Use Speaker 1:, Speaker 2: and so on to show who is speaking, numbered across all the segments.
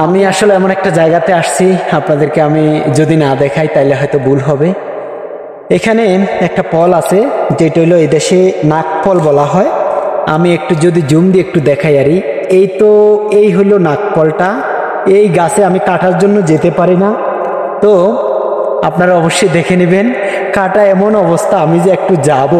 Speaker 1: আমি আসলে এমন একটা জায়গাতে আসছি, আপনাদেরকে আমি যদি না দেখাই তাইলে হয়তো ভুল হবে। এখানে একটা ফল আছে যেটা হলো এই দেশে নাকফল বলা হয়। আমি একটু যদি জুম দিয়ে একটু দেখাই আরি, এই হলো নাকফলটা। এই গাছে আমি কাটার জন্য যেতে পারি না, তো আপনারা অবশ্যই দেখে নেবেন। কাটা এমন অবস্থা, আমি যে একটু যাব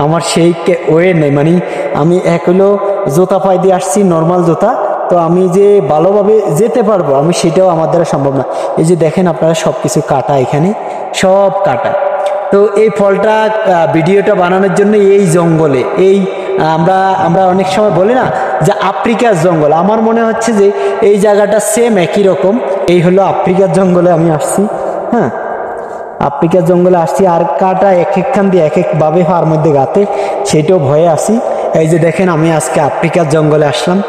Speaker 1: আমার সেই ওয়ে নেই, মানে আমি এক হলো জুতা পায়ে দিয়ে আসছি, নর্মাল জুতা, তো আমি যে ভালোভাবে যেতে পারবো আমি সেটাও আমার দ্বারা সম্ভব না। এই যে দেখেন আপনারা সব কিছু কাটা, এখানে সব কাটা। তো এই ফলটা ভিডিওটা বানানোর জন্য এই জঙ্গলে, এই আমরা অনেক সময় বলি না যে আফ্রিকার জঙ্গল, আমার মনে হচ্ছে যে এই জায়গাটা সেম একই রকম। এই হলো আফ্রিকার জঙ্গলে আমি আসছি। হ্যাঁ, আফ্রিকার জঙ্গলে আসছি, আর কাটা এক একখান দিয়ে এক একভাবে হার মধ্যে গাতে, সেটাও ভয়ে আসি। এই যে দেখেন আমি আজকে আফ্রিকার জঙ্গলে আসলাম।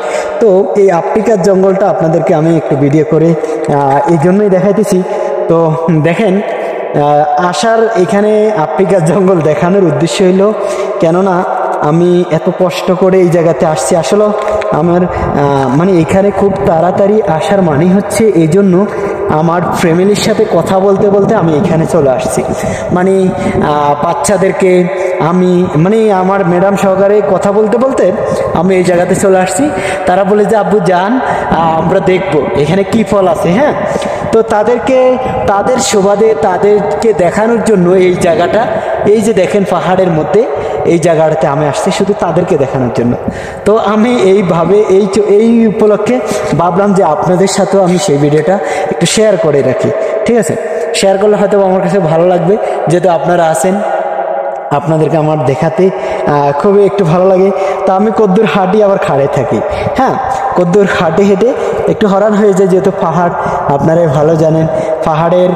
Speaker 1: তো এই আফ্রিকার জঙ্গলটা আপনাদেরকে আমি একটু ভিডিও করে এই জন্যই দেখাইতেছি। তো দেখেন আসার এখানে আফ্রিকার জঙ্গল দেখানোর উদ্দেশ্য হইল, কেননা আমি এত কষ্ট করে এই জায়গাতে আসছি। আসলে আমার মানে এখানে খুব তাড়াতাড়ি আসার মানে হচ্ছে এই জন্য আমার ফ্যামিলির সাথে কথা বলতে বলতে আমি এখানে চলে আসছি। মানে বাচ্চাদেরকে আমি মানে আমার ম্যাডাম সহকারে কথা বলতে বলতে আমি এই জায়গাতে চলে আসছি। তারা বলে যে আব্বু যান, আমরা দেখবো এখানে কি ফল আছে। হ্যাঁ, তো তাদের সুবাদে তাদেরকে দেখানোর জন্য এই জায়গাটা, এই যে দেখেন পাহাড়ের মধ্যে এই জায়গাটাতে আমি আসছি শুধু তাদেরকে দেখানোর জন্য। তো আমি এইভাবে এই উপলক্ষে ভাবলাম যে আপনাদের সাথেও আমি সেই ভিডিওটা একটু শেয়ার করে রাখি। ঠিক আছে, শেয়ার করলে হয়তো আমার কাছে ভালো লাগবে, যেহেতু আপনারা আছেন, আপনাদেরকে আমার দেখাতে খুবই একটু ভালো লাগে। তো আমি কদ্দুর হাঁটি আবার খাড়ে থাকি। হ্যাঁ, কদ্দুর হাঁটে হেঁটে একটু হরান হয়ে যায়, যেহেতু পাহাড় আপনারাই ভালো জানেন। পাহাড়ের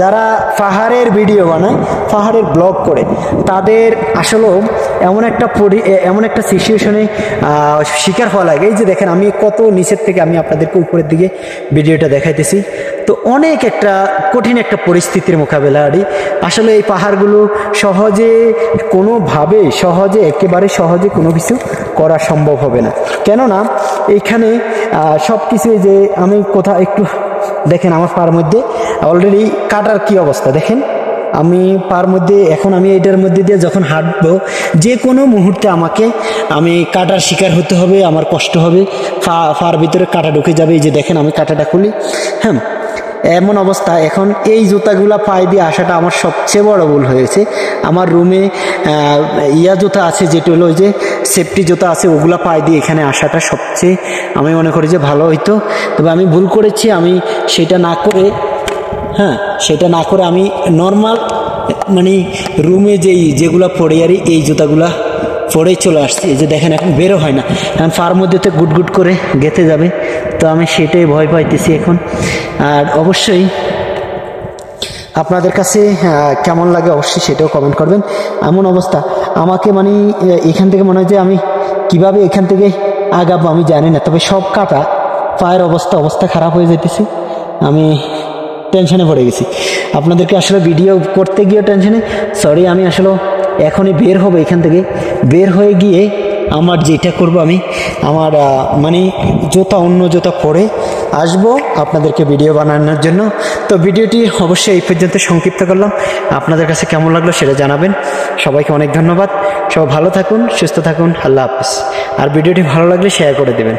Speaker 1: যারা পাহাড়ের ভিডিও বানায়, পাহাড়ের ব্লগ করে, তাদের আসলেও এমন একটা সিচুয়েশনে শিকার হওয়া লাগে। এই যে দেখেন আমি কত নিচের থেকে আমি আপনাদেরকে উপরের দিকে ভিডিওটা দেখাইতেছি। তো অনেক একটা কঠিন একটা পরিস্থিতির মোকাবেলা আরি। আসলে এই পাহাড়গুলো একেবারে সহজে কোনো কিছু করা সম্ভব হবে না, কেননা এইখানে সব কিছু, যে আমি কোথাও একটু দেখেন আমার পার মধ্যে অলরেডি কাটার কি অবস্থা দেখেন। আমি পার মধ্যে এখন আমি এটার মধ্যে দিয়ে যখন হাঁটবো, যে কোনো মুহূর্তে আমি কাটার শিকার হতে হবে, আমার কষ্ট হবে, পার ভিতরে কাটা ঢুকে যাবে। এই যে দেখেন আমি কাটাটা খুলি। হ্যাঁ, এমন অবস্থা। এখন এই জুতাগুলা পায়ে দিয়ে আসাটা আমার সবচেয়ে বড় ভুল হয়েছে। আমার রুমে জুতা আছে, যেটা হলো ওই যে সেফটি জুতা আছে, ওগুলা পায়ে দিয়ে এখানে আসাটা সবচেয়ে আমি মনে করি যে ভালো হইতো। তবে আমি ভুল করেছি, আমি সেটা না করে আমি নর্মাল মানে রুমে যেগুলা পরে আরি এই জুতাগুলা পরেই চলে আসছি। এই যে দেখেন এখন বেরো হয় না, কারণ পার মধ্যে তো গুটগুট করে গেঁথে যাবে। তো আমি সেটাই ভয় পাইতেছি এখন। আর অবশ্যই আপনাদের কাছে কেমন লাগে অবশ্যই সেটাও কমেন্ট করবেন। এমন অবস্থা আমাকে মানে এখান থেকে মনে হয় যে আমি কিভাবে এখান থেকে আগাবো আমি জানি না। তবে সব কাটা পায়ের অবস্থা খারাপ হয়ে যেতেছে, আমি টেনশনে পড়ে গেছি। আপনাদেরকে আসলে ভিডিও করতে গিয়ে টেনশনে, সরি। আমি আসলে এখনই বের হবো এখান থেকে। বের হয়ে গিয়ে আমার যেটা করব, আমি আমার মানে অন্য জুতা পরে আসবো আপনাদেরকে ভিডিও বানানোর জন্য। তো ভিডিওটি অবশ্যই এই পর্যন্ত সংক্ষিপ্ত করলাম। আপনাদের কাছে কেমন লাগলো সেটা জানাবেন। সবাইকে অনেক ধন্যবাদ। সবাই ভালো থাকুন, সুস্থ থাকুন। আল্লাহ হাফেজ। আর ভিডিওটি ভালো লাগলে শেয়ার করে দেবেন।